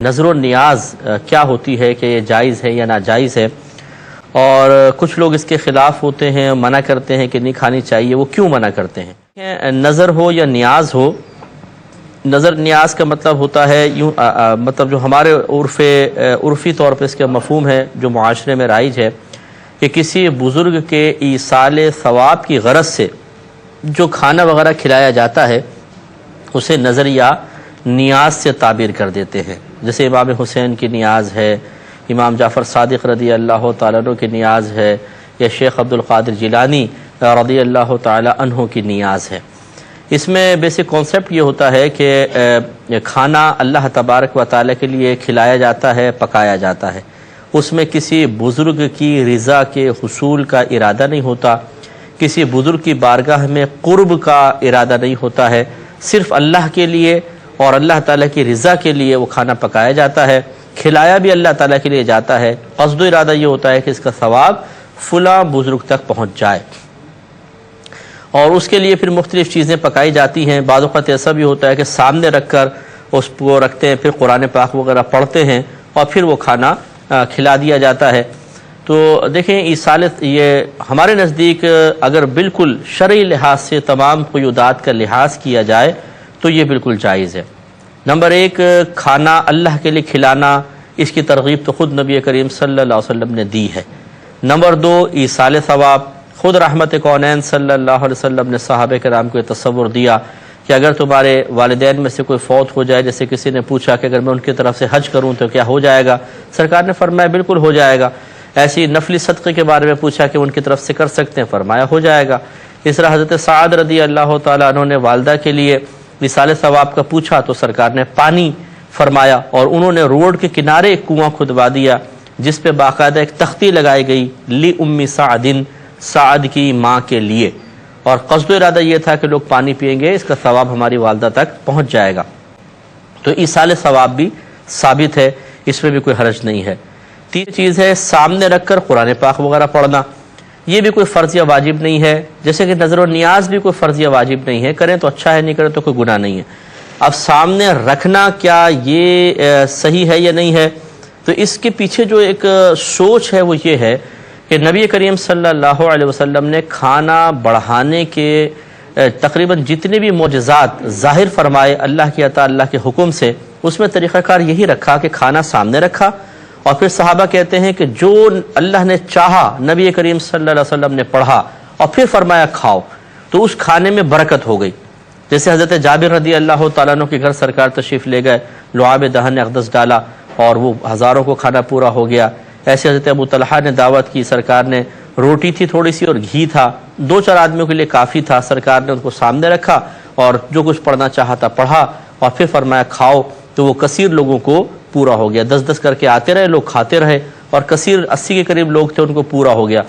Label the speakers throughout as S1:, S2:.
S1: نظر و نیاز کیا ہوتی ہے کہ یہ جائز ہے یا ناجائز ہے، اور کچھ لوگ اس کے خلاف ہوتے ہیں، منع کرتے ہیں کہ نہیں کھانی چاہیے۔ وہ کیوں منع کرتے ہیں؟ نظر ہو یا نیاز ہو، نظر نیاز کا مطلب ہوتا ہے یوں مطلب جو ہمارے عرفی طور پہ اس کا مفہوم ہے جو معاشرے میں رائج ہے کہ کسی بزرگ کے ایصال ثواب کی غرض سے جو کھانا وغیرہ کھلایا جاتا ہے اسے نظر یا نیاز سے تعبیر کر دیتے ہیں۔ جیسے امام حسین کی نیاز ہے، امام جعفر صادق رضی اللہ تعالیٰ عنہ کی نیاز ہے، یا شیخ عبد القادر جیلانی رضی اللہ تعالیٰ عنہ کی نیاز ہے۔ اس میں بیسک کانسیپٹ یہ ہوتا ہے کہ کھانا اللہ تبارک و تعالیٰ کے لیے کھلایا جاتا ہے، پکایا جاتا ہے، اس میں کسی بزرگ کی رضا کے حصول کا ارادہ نہیں ہوتا، کسی بزرگ کی بارگاہ میں قرب کا ارادہ نہیں ہوتا ہے، صرف اللہ کے لیے اور اللہ تعالیٰ کی رضا کے لیے وہ کھانا پکایا جاتا ہے، کھلایا بھی اللہ تعالیٰ کے لیے جاتا ہے۔ قصد و ارادہ یہ ہوتا ہے کہ اس کا ثواب فلاں بزرگ تک پہنچ جائے، اور اس کے لیے پھر مختلف چیزیں پکائی جاتی ہیں۔ بعض اوقات ایسا بھی ہوتا ہے کہ سامنے رکھ کر اس کو رکھتے ہیں، پھر قرآن پاک وغیرہ پڑھتے ہیں اور پھر وہ کھانا کھلا دیا جاتا ہے۔ تو دیکھیں ایصالت یہ ہمارے نزدیک اگر بالکل شرعی لحاظ سے تمام قیودات کا لحاظ کیا جائے تو یہ بالکل جائز ہے۔ نمبر ایک، کھانا اللہ کے لیے کھلانا، اس کی ترغیب تو خود نبی کریم صلی اللہ علیہ وسلم نے دی ہے۔ نمبر دو، ایصال ثواب، خود رحمت کونین صلی اللہ علیہ وسلم نے صحابہ کرام کو یہ تصور دیا کہ اگر تمہارے والدین میں سے کوئی فوت ہو جائے، جیسے کسی نے پوچھا کہ اگر میں ان کی طرف سے حج کروں تو کیا ہو جائے گا؟ سرکار نے فرمایا بالکل ہو جائے گا۔ ایسی نفلی صدقے کے بارے میں پوچھا کہ ان کی طرف سے کر سکتے ہیں، فرمایا ہو جائے گا۔ اس طرح حضرت سعد رضی اللہ تعالیٰ عنہ نے والدہ کے لیے ایصال ثواب کا پوچھا تو سرکار نے پانی فرمایا، اور انہوں نے روڈ کے کنارے ایک کنواں کھدوا دیا جس پہ باقاعدہ ایک تختی لگائی گئی، لی ام سعد، سعد کی ماں کے لیے، اور قصد و ارادہ یہ تھا کہ لوگ پانی پئیں گے، اس کا ثواب ہماری والدہ تک پہنچ جائے گا۔ تو ایصال ثواب بھی ثابت ہے، اس میں بھی کوئی حرج نہیں ہے۔ تیسری چیز ہے سامنے رکھ کر قرآن پاک وغیرہ پڑھنا، یہ بھی کوئی فرض یا واجب نہیں ہے، جیسے کہ نظر و نیاز بھی کوئی فرض یا واجب نہیں ہے، کریں تو اچھا ہے، نہیں کریں تو کوئی گناہ نہیں ہے۔ اب سامنے رکھنا کیا یہ صحیح ہے یا نہیں ہے، تو اس کے پیچھے جو ایک سوچ ہے وہ یہ ہے کہ نبی کریم صلی اللہ علیہ وسلم نے کھانا بڑھانے کے تقریباً جتنے بھی معجزات ظاہر فرمائے اللہ کی عطا اللہ کے حکم سے، اس میں طریقہ کار یہی رکھا کہ کھانا سامنے رکھا، اور پھر صحابہ کہتے ہیں کہ جو اللہ نے چاہا نبی کریم صلی اللہ علیہ وسلم نے پڑھا اور پھر فرمایا کھاؤ، تو اس کھانے میں برکت ہو گئی۔ جیسے حضرت جابر رضی اللہ تعالیٰ عنہ کے گھر سرکار تشریف لے گئے، لعاب دہن اقدس ڈالا اور وہ ہزاروں کو کھانا پورا ہو گیا۔ ایسے حضرت ابو طلحہ نے دعوت کی، سرکار نے روٹی تھی تھوڑی سی اور گھی تھا، 2-4 آدمیوں کے لیے کافی تھا، سرکار نے ان کو سامنے رکھا اور جو کچھ پڑھنا چاہتا پڑھا، اور پھر فرمایا کھاؤ، تو وہ کثیر لوگوں کو پورا ہو گیا۔ 10 کر کے آتے رہے لوگ، کھاتے رہے، اور کثیر 80 کے قریب لوگ تھے، ان کو پورا ہو گیا۔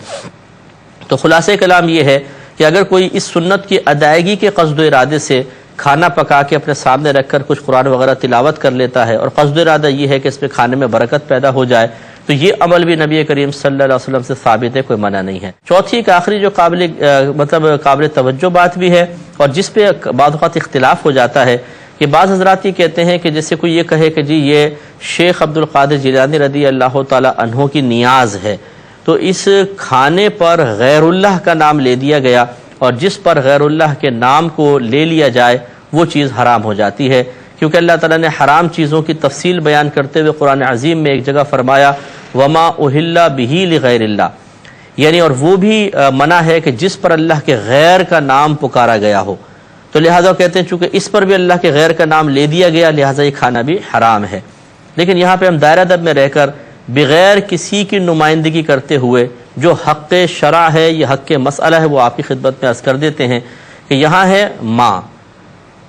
S1: تو خلاصہ کلام یہ ہے کہ اگر کوئی اس سنت کی ادائیگی کے قصد و ارادے سے کھانا پکا کے اپنے سامنے رکھ کر کچھ قرآن وغیرہ تلاوت کر لیتا ہے، اور قصد و ارادہ یہ ہے کہ اس پہ کھانے میں برکت پیدا ہو جائے، تو یہ عمل بھی نبی کریم صلی اللہ علیہ وسلم سے ثابت ہے، کوئی منع نہیں ہے۔ چوتھی ایک آخری جو قابل توجہ بات بھی ہے، اور جس پہ بعض اوقات اختلاف ہو جاتا ہے کہ بعض حضرات یہ کہتے ہیں کہ جیسے کوئی یہ کہے کہ جی یہ شیخ عبد القادر جیلانی رضی اللہ تعالیٰ عنہ کی نیاز ہے، تو اس کھانے پر غیر اللہ کا نام لے دیا گیا، اور جس پر غیر اللہ کے نام کو لے لیا جائے وہ چیز حرام ہو جاتی ہے، کیونکہ اللہ تعالیٰ نے حرام چیزوں کی تفصیل بیان کرتے ہوئے قرآن عظیم میں ایک جگہ فرمایا وما اہل بہ لغیر اللہ، یعنی اور وہ بھی منع ہے کہ جس پر اللہ کے غیر کا نام پکارا گیا ہو، تو لہٰذا کہتے ہیں چونکہ اس پر بھی اللہ کے غیر کا نام لے دیا گیا، لہٰذا یہ کھانا بھی حرام ہے۔ لیکن یہاں پہ ہم دائرہ ادب میں رہ کر بغیر کسی کی نمائندگی کرتے ہوئے جو حق شرع ہے، یہ حق مسئلہ ہے، وہ آپ کی خدمت میں عرض کر دیتے ہیں کہ یہاں ہے ماں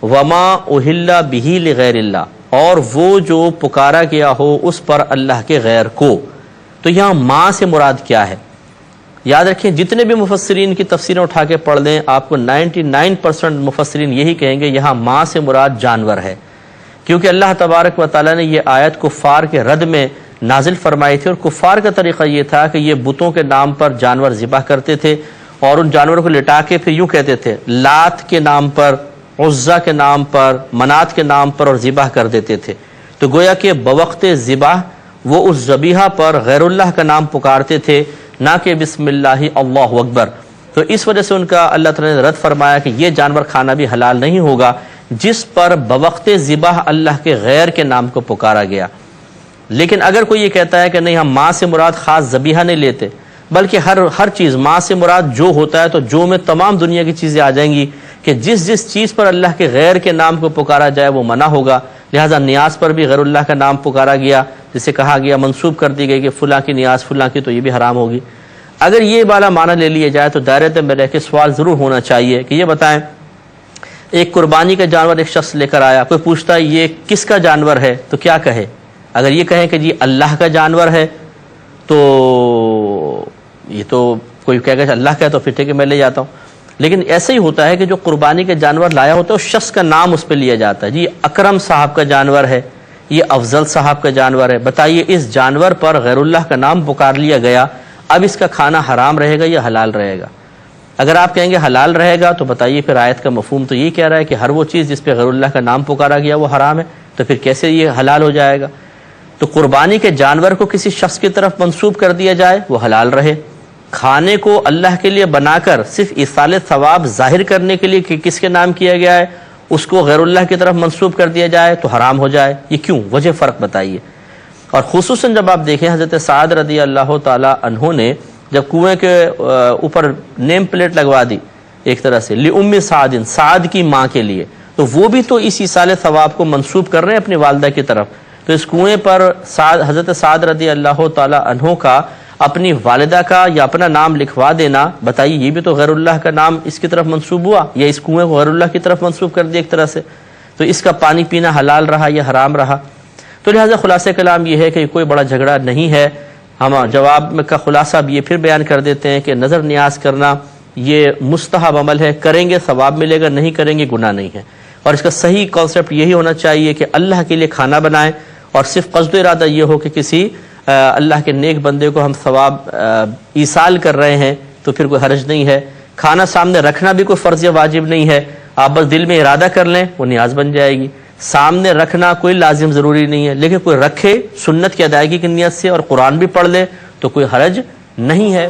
S1: وما اہل بہ لغیر اللہ، اور وہ جو پکارا گیا ہو اس پر اللہ کے غیر کو، تو یہاں ماں سے مراد کیا ہے؟ یاد رکھیں جتنے بھی مفسرین کی تفسیریں اٹھا کے پڑھ لیں، آپ کو 99% مفسرین یہی کہیں گے یہاں ماں سے مراد جانور ہے، کیونکہ اللہ تبارک و تعالیٰ نے یہ آیت کفار کے رد میں نازل فرمائی تھی، اور کفار کا طریقہ یہ تھا کہ یہ بتوں کے نام پر جانور ذبح کرتے تھے، اور ان جانوروں کو لٹا کے پھر یوں کہتے تھے لات کے نام پر، عزا کے نام پر، منات کے نام پر، اور ذبح کر دیتے تھے۔ تو گویا کہ بوقت ذبح وہ اس ذبیحہ پر غیر اللہ کا نام پکارتے تھے، نہ کہ بسم اللہ اللہ اکبر۔ تو اس وجہ سے ان کا اللہ تعالیٰ نے رد فرمایا کہ یہ جانور کھانا بھی حلال نہیں ہوگا جس پر بوقت ذبح اللہ کے غیر کے نام کو پکارا گیا۔ لیکن اگر کوئی یہ کہتا ہے کہ نہیں ہم ماں سے مراد خاص ذبیحہ نہیں لیتے، بلکہ ہر چیز ماں سے مراد جو ہوتا ہے، تو جو میں تمام دنیا کی چیزیں آ جائیں گی کہ جس چیز پر اللہ کے غیر کے نام کو پکارا جائے وہ منع ہوگا۔ لہذا نیاز پر بھی غیر اللہ کا نام پکارا گیا، جسے کہا گیا منسوب کر دی گئی کہ فلاں کی نیاز فلاں کی، تو یہ بھی حرام ہوگی۔ اگر یہ والا معنی لے لیا جائے تو دائرے میں رہ کے سوال ضرور ہونا چاہیے کہ یہ بتائیں، ایک قربانی کا جانور ایک شخص لے کر آیا، کوئی پوچھتا ہے یہ کس کا جانور ہے تو کیا کہے؟ اگر یہ کہیں کہ جی اللہ کا جانور ہے تو یہ تو کوئی کہے گا اللہ کا ہے تو پھر ٹھیک ہے میں لے جاتا ہوں۔ لیکن ایسے ہی ہوتا ہے کہ جو قربانی کے جانور لایا ہوتا ہے اس شخص کا نام اس پہ لیا جاتا ہے، جی اکرم صاحب کا جانور ہے، یہ افضل صاحب کا جانور ہے، بتائیے اس جانور پر غیر اللہ کا نام پکار لیا گیا، اب اس کا کھانا حرام رہے گا یا حلال رہے گا؟ اگر آپ کہیں گے حلال رہے گا تو بتائیے پھر آیت کا مفہوم تو یہ کہہ رہا ہے کہ ہر وہ چیز جس پہ غیر اللہ کا نام پکارا گیا وہ حرام ہے، تو پھر کیسے یہ حلال ہو جائے گا؟ تو قربانی کے جانور کو کسی شخص کی طرف منسوب کر دیا جائے وہ حلال رہے، کھانے کو اللہ کے لیے بنا کر صرف ایصال ثواب ظاہر کرنے کے لیے کہ کس کے نام کیا گیا ہے اس کو غیر اللہ کی طرف منسوب کر دیا جائے تو حرام ہو جائے، یہ کیوں؟ وجہ فرق بتائیے۔ اور خصوصاً جب آپ دیکھیں حضرت سعد رضی اللہ تعالی عنہ نے جب کنویں کے اوپر نیم پلیٹ لگوا دی ایک طرح سے لِأُمِّ سعد، سعد کی ماں کے لیے، تو وہ بھی تو اس ایصال ثواب کو منسوب کر رہے ہیں اپنی والدہ کی طرف، تو اس کنویں پر حضرت سعد رضی اللہ تعالی عنہ کا اپنی والدہ کا یا اپنا نام لکھوا دینا، بتائیے یہ بھی تو غیر اللہ کا نام اس کی طرف منسوب ہوا، یا اس کنویں کو غیر اللہ کی طرف منسوب کر دیا ایک طرح سے، تو اس کا پانی پینا حلال رہا یا حرام رہا؟ تو لہٰذا خلاصہ کلام یہ ہے کہ کوئی بڑا جھگڑا نہیں ہے۔ ہم جواب میں کا خلاصہ بھی یہ پھر بیان کر دیتے ہیں کہ نظر نیاز کرنا یہ مستحب عمل ہے، کریں گے ثواب ملے گا، نہیں کریں گے گناہ نہیں ہے۔ اور اس کا صحیح کانسیپٹ یہی ہونا چاہیے کہ اللہ کے لیے کھانا بنائیں اور صرف قصد و ارادہ یہ ہو کہ کسی اللہ کے نیک بندے کو ہم ثواب ایصال کر رہے ہیں تو پھر کوئی حرج نہیں ہے۔ کھانا سامنے رکھنا بھی کوئی فرض یا واجب نہیں ہے، آپ بس دل میں ارادہ کر لیں وہ نیاز بن جائے گی۔ سامنے رکھنا کوئی لازم ضروری نہیں ہے، لیکن کوئی رکھے سنت کی ادائیگی کی نیت سے اور قرآن بھی پڑھ لے تو کوئی حرج نہیں ہے۔